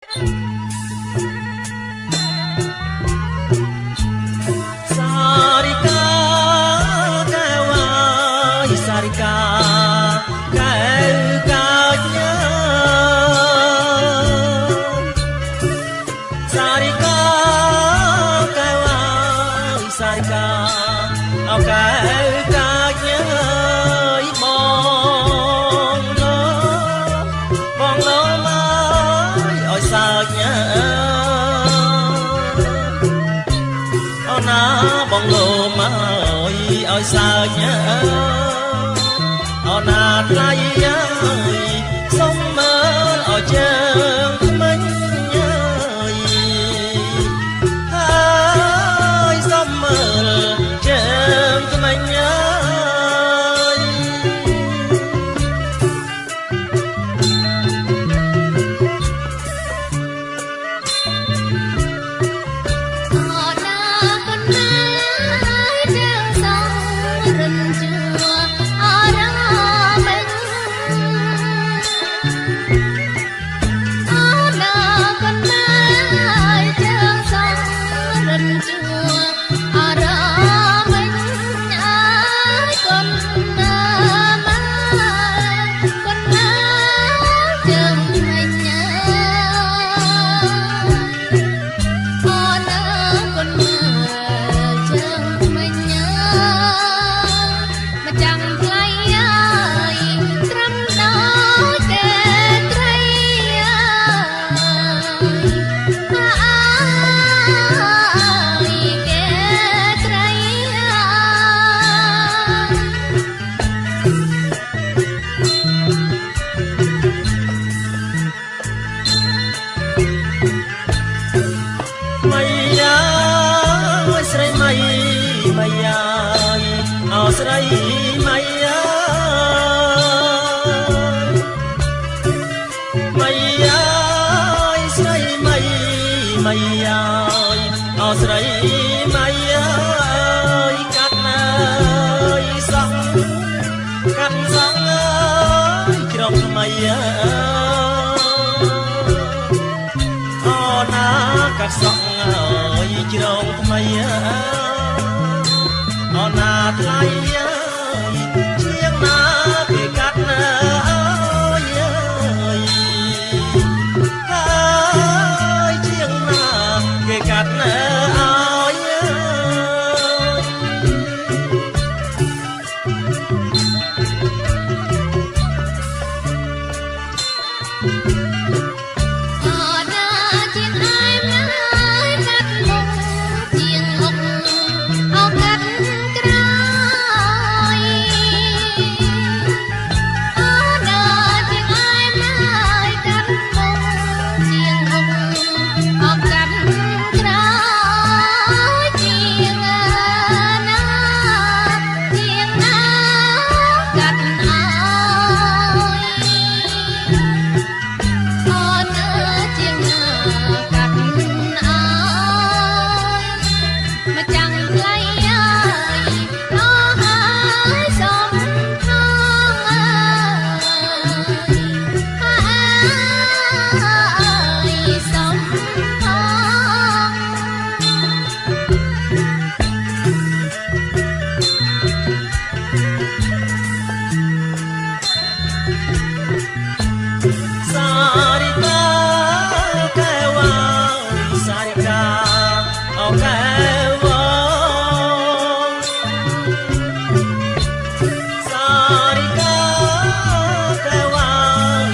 Sarika kawai sarika kau kanya sarika kawai sarika kau kanya bong lo mai oi sanya bong lô mới ôi sao nhớ nạt lại ơi sống mơ ở chân mình ơi sống mơ chân mình ơi Sray maya maya sray maya sray maya cắt sông trong maya na cắt sông trong maya nạt lại chiếc ná bị cắt ơi chiếc ná bị cắt ơi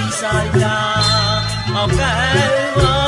Sarika, okay.